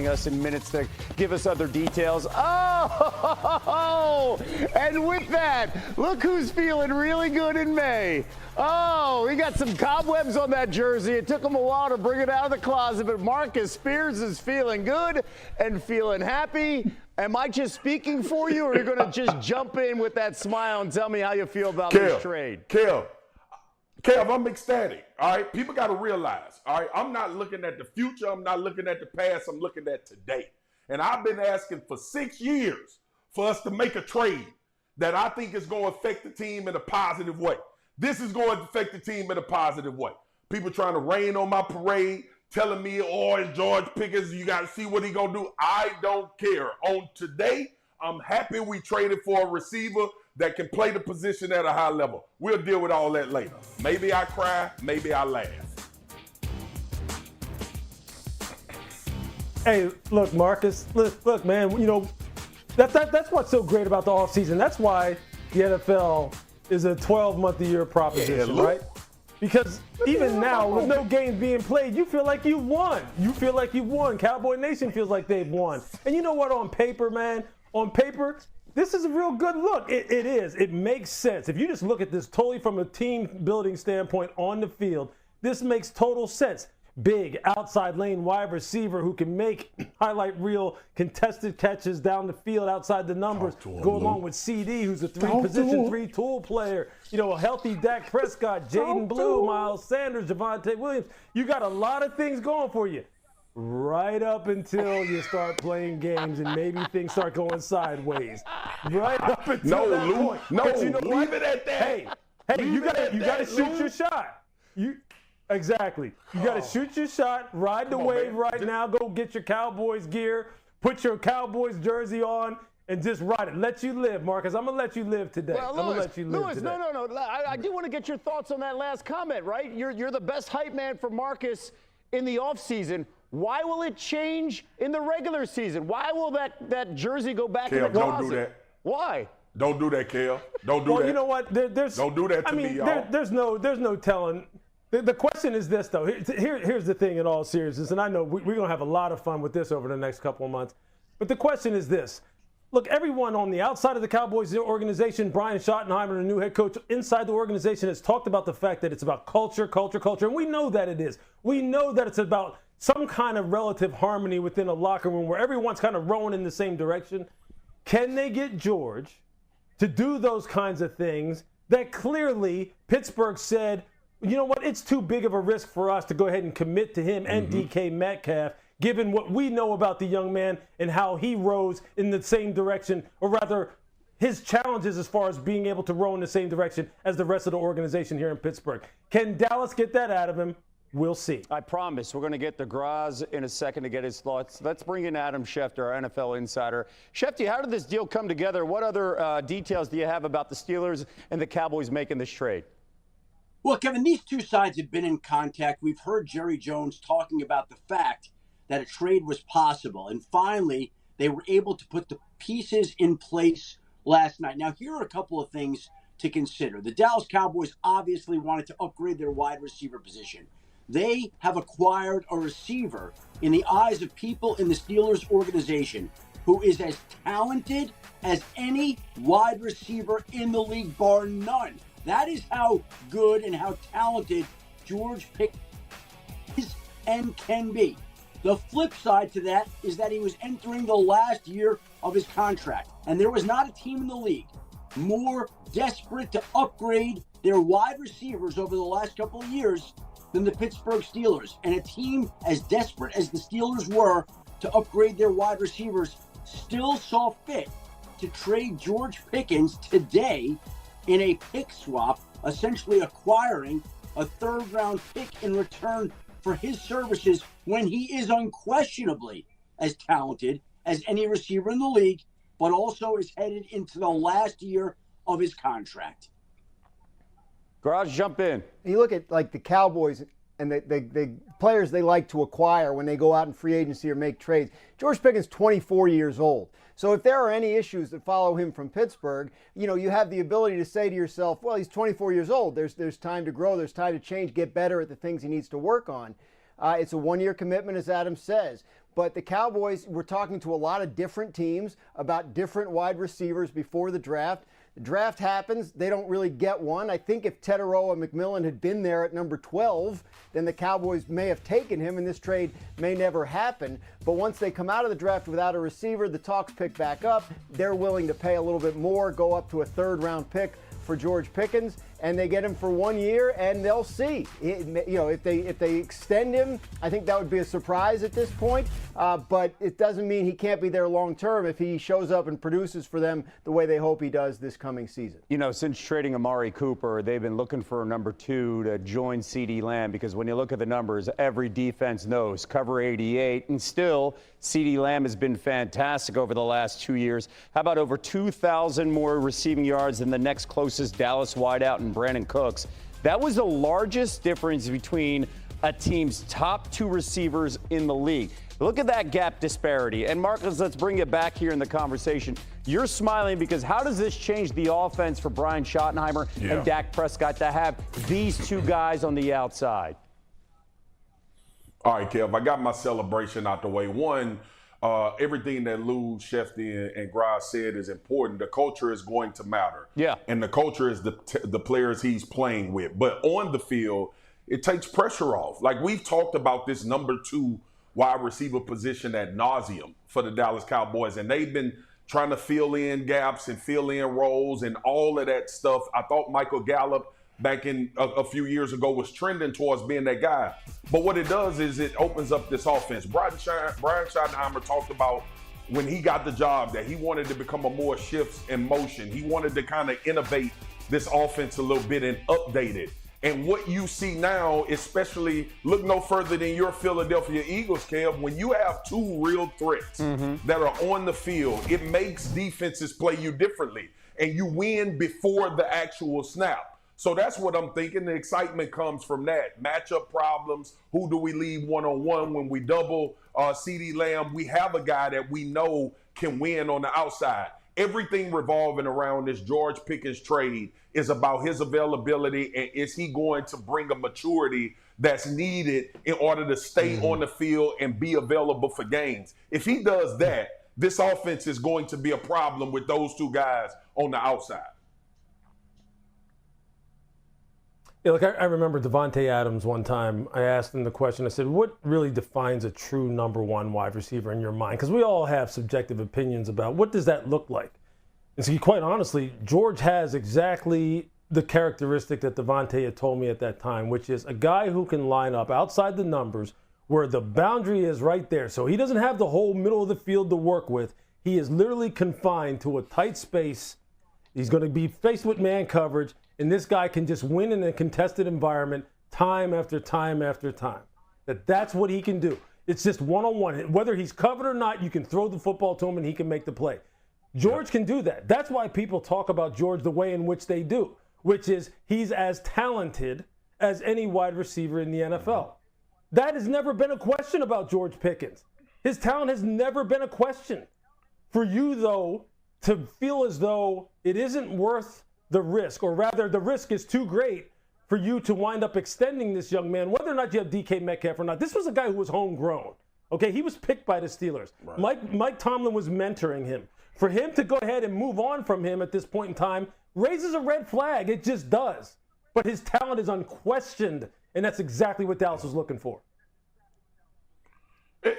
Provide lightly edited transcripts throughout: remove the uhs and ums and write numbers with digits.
joining us in minutes to give us other details. Oh, and with that, look who's feeling really good in May. Oh, he got some cobwebs on that jersey. It took him a while to bring it out of the closet, but Marcus Spears is feeling good and feeling happy. Am I just speaking for you, or are you going to just jump in with that smile and tell me how you feel about this trade? Kev, I'm ecstatic, all right? People got to realize, all right, I'm not looking at the future. I'm not looking at the past. I'm looking at today. And I've been asking for 6 years for us to make a trade that I think is going to affect the team in a positive way. This is going to affect the team in a positive way. People trying to rain on my parade, telling me, oh, it's George Pickens, you got to see what he going to do. I don't care. On today, I'm happy we traded for a receiver that can play the position at a high level. We'll deal with all that later. Maybe I cry, maybe I laugh. Hey, look, Marcus, look, man, you know, that's what's so great about the offseason. That's why the NFL is a 12-month-a-year proposition, right? Because even now, with no games being played, you feel like you won. You feel like you won. Cowboy Nation feels like they've won. And you know what? On paper, man, this is a real good look. It is. It makes sense. If you just look at this totally from a team-building standpoint on the field, this makes total sense. Big outside lane wide receiver who can make highlight reel contested catches down the field outside the numbers. Go along with CD, who's a three tool player. You know, a healthy Dak Prescott, Jayden Blue, Miles Sanders, Javonte Williams. You got a lot of things going for you. Right up until you start playing games and maybe things start going sideways. Right up until that point. But you know what? Leave it at that. Hey, you gotta shoot your shot. Exactly. You got to shoot your shot, ride the wave right now, go get your Cowboys gear, put your Cowboys jersey on, and just ride it. Let you live, Marcus. I'm going to let you live today. Well, I'm going to let you live today. No. I do want to get your thoughts on that last comment, right? You're the best hype man for Marcus in the offseason. Why will it change in the regular season? Why will that jersey go back in the closet? Don't do that. Why? Don't do that, Kel. Don't do that. Well, you know what? Don't do that to me, y'all. There's no telling. The question is this, though. Here's the thing in all seriousness, and I know we're going to have a lot of fun with this over the next couple of months. But the question is this. Look, everyone on the outside of the Cowboys organization, Brian Schottenheimer, the new head coach, inside the organization has talked about the fact that it's about culture. And we know that it is. We know that it's about some kind of relative harmony within a locker room where everyone's kind of rowing in the same direction. Can they get George to do those kinds of things that clearly Pittsburgh said, you know what, it's too big of a risk for us to go ahead and commit to him and DK Metcalf, given what we know about the young man and how he rose in the same direction, or rather his challenges as far as being able to row in the same direction as the rest of the organization here in Pittsburgh. Can Dallas get that out of him? We'll see. I promise we're going to get to Graz in a second to get his thoughts. Let's bring in Adam Schefter, our NFL insider. Schefter, how did this deal come together? What other details do you have about the Steelers and the Cowboys making this trade? Well, Kevin, these two sides have been in contact. We've heard Jerry Jones talking about the fact that a trade was possible. And finally, they were able to put the pieces in place last night. Now, here are a couple of things to consider. The Dallas Cowboys obviously wanted to upgrade their wide receiver position. They have acquired a receiver in the eyes of people in the Steelers organization who is as talented as any wide receiver in the league, bar none. That is how good and how talented George Pickens is and can be. The flip side to that is that he was entering the last year of his contract, and there was not a team in the league more desperate to upgrade their wide receivers over the last couple of years than the Pittsburgh Steelers. And a team as desperate as the Steelers were to upgrade their wide receivers still saw fit to trade George Pickens today in a pick swap, essentially acquiring a third-round pick in return for his services when he is unquestionably as talented as any receiver in the league, but also is headed into the last year of his contract. Garage, jump in. You look at like the Cowboys and the players they like to acquire when they go out in free agency or make trades. George Pickens, 24 years old. So if there are any issues that follow him from Pittsburgh, you have the ability to say to yourself, well, he's 24 years old. There's time to grow. There's time to change, get better at the things he needs to work on. It's a one-year commitment, as Adam says. But the Cowboys were talking to a lot of different teams about different wide receivers before the draft. The draft happens. They don't really get one. I think if Teteroa McMillan had been there at number 12, then the Cowboys may have taken him, and this trade may never happen. But once they come out of the draft without a receiver, the talks pick back up. They're willing to pay a little bit more, go up to a third-round pick for George Pickens, and they get him for 1 year, and they'll see. If they extend him, I think that would be a surprise at this point. But it doesn't mean he can't be there long term if he shows up and produces for them the way they hope he does this coming season. Since trading Amari Cooper, they've been looking for a number 2 to join CeeDee Lamb, because when you look at the numbers, every defense knows cover 88, and still CeeDee Lamb has been fantastic over the last 2 years. How about over 2,000 more receiving yards than the next closest Dallas wideout in Brandon Cooks? That was the largest difference between a team's top 2 receivers in the league. Look at that gap disparity. And Marcus, let's bring it back here in the conversation. You're smiling because how does this change the offense for Brian Schottenheimer and Dak Prescott to have these 2 guys on the outside? All right, Kev, I got my celebration out the way. One, everything that Lou, Shefty, and Graz said is important. The culture is going to matter. Yeah. And the culture is the players he's playing with. But on the field, it takes pressure off. Like, we've talked about this number 2 wide receiver position ad nauseum for the Dallas Cowboys, and they've been trying to fill in gaps and fill in roles and all of that stuff. I thought Michael Gallup back in a few years ago was trending towards being that guy. But what it does is it opens up this offense. Brian Schottenheimer talked about when he got the job that he wanted to become a more shifts and motion. He wanted to kind of innovate this offense a little bit and update it. And what you see now, especially look no further than your Philadelphia Eagles, Kev, when you have 2 real threats that are on the field, it makes defenses play you differently. And you win before the actual snap. So that's what I'm thinking. The excitement comes from that. Matchup problems. Who do we leave one-on-one when we double CeeDee Lamb? We have a guy that we know can win on the outside. Everything revolving around this George Pickens trade is about his availability, and is he going to bring a maturity that's needed in order to stay on the field and be available for games. If he does that, this offense is going to be a problem with those 2 guys on the outside. Yeah, look, I remember Devontae Adams one time. I asked him the question. I said, what really defines a true number 1 wide receiver in your mind? Because we all have subjective opinions about what does that look like. And so quite honestly, George has exactly the characteristic that Devontae had told me at that time, which is a guy who can line up outside the numbers where the boundary is right there. So he doesn't have the whole middle of the field to work with. He is literally confined to a tight space. He's going to be faced with man coverage. And this guy can just win in a contested environment time after time after time. That's what he can do. It's just one-on-one. Whether he's covered or not, you can throw the football to him and he can make the play. George can do that. That's why people talk about George the way in which they do, which is he's as talented as any wide receiver in the NFL. That has never been a question about George Pickens. His talent has never been a question. For you, though, to feel as though it isn't worth the risk, or rather the risk is too great for you to wind up extending this young man, whether or not you have DK Metcalf or not. This was a guy who was homegrown. Okay, he was picked by the Steelers. Right. Mike Tomlin was mentoring him. For him to go ahead and move on from him at this point in time raises a red flag. It just does. But his talent is unquestioned, and that's exactly what Dallas was looking for.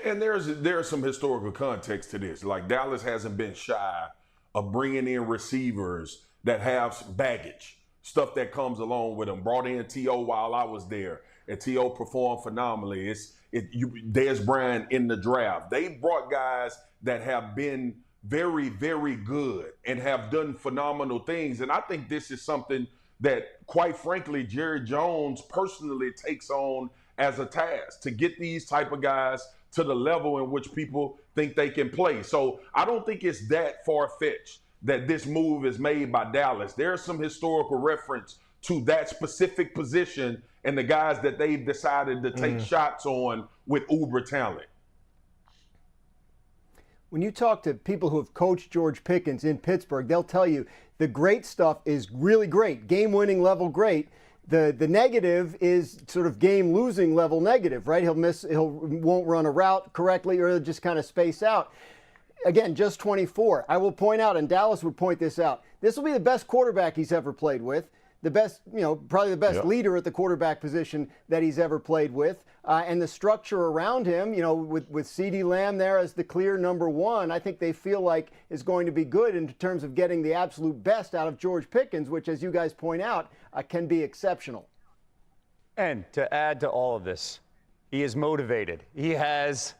And there's some historical context to this. Like, Dallas hasn't been shy of bringing in receivers that have baggage, stuff that comes along with them. Brought in T.O. while I was there, and T.O. performed phenomenally. Dez Bryant in the draft. They brought guys that have been very, very good and have done phenomenal things. And I think this is something that, quite frankly, Jerry Jones personally takes on as a task, to get these type of guys to the level in which people think they can play. So I don't think it's that far-fetched that this move is made by Dallas. There's some historical reference to that specific position and the guys that they've decided to take shots on with uber talent. When you talk to people who have coached George Pickens in Pittsburgh, they'll tell you the great stuff is really great, game-winning level great. The negative is sort of game losing level negative, right? He won't run a route correctly, or he'll just kind of space out. Again, just 24. I will point out, and Dallas would point this out, this will be the best quarterback he's ever played with. The best, probably the best leader at the quarterback position that he's ever played with. And the structure around him, with CeeDee Lamb there as the clear number one, I think they feel like is going to be good in terms of getting the absolute best out of George Pickens, which, as you guys point out, can be exceptional. And to add to all of this, he is motivated. He has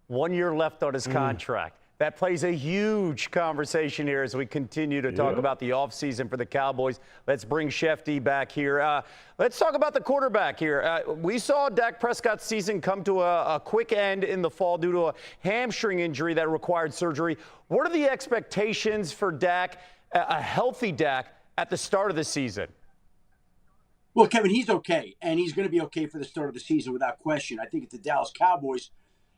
1 year left on his contract. That plays a huge conversation here as we continue to talk about the offseason for the Cowboys. Let's bring Shefty back here. Let's talk about the quarterback here. We saw Dak Prescott's season come to a quick end in the fall due to a hamstring injury that required surgery. What are the expectations for Dak, a healthy Dak, at the start of the season? Well, Kevin, he's okay, and he's going to be okay for the start of the season without question. I think if the Dallas Cowboys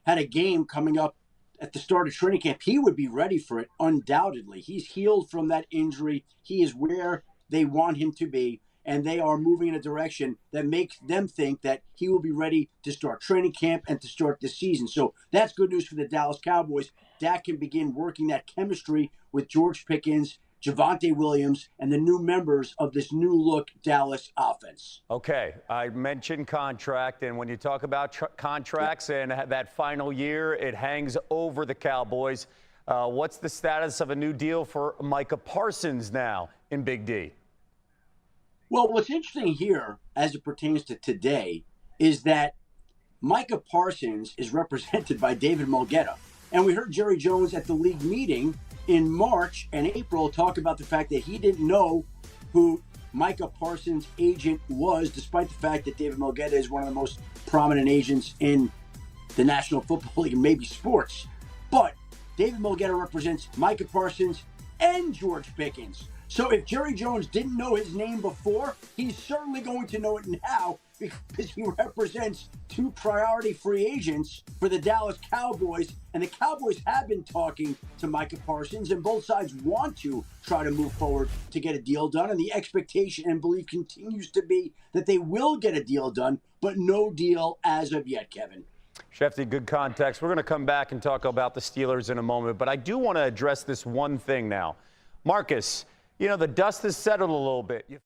had a game coming up at the start of training camp, he would be ready for it, undoubtedly. He's healed from that injury. He is where they want him to be, and they are moving in a direction that makes them think that he will be ready to start training camp and to start the season. So that's good news for the Dallas Cowboys. Dak can begin working that chemistry with George Pickens, Javonte Williams, and the new members of this new-look Dallas offense. Okay, I mentioned contract, and when you talk about contracts and that final year, it hangs over the Cowboys. What's the status of a new deal for Micah Parsons now in Big D? Well, what's interesting here, as it pertains to today, is that Micah Parsons is represented by David Mulgeta. And we heard Jerry Jones at the league meeting in March and April talk about the fact that he didn't know who Micah Parsons' agent was, despite the fact that David Mulgeta is one of the most prominent agents in the National Football League and maybe sports. But David Mulgeta represents Micah Parsons and George Pickens. So if Jerry Jones didn't know his name before, he's certainly going to know it now, because he represents two priority free agents for the Dallas Cowboys. And the Cowboys have been talking to Micah Parsons, and both sides want to try to move forward to get a deal done. And the expectation and belief continues to be that they will get a deal done, but no deal as of yet, Kevin. Shefty, good context. We're going to come back and talk about the Steelers in a moment, but I do want to address this one thing now. Marcus, the dust has settled a little bit.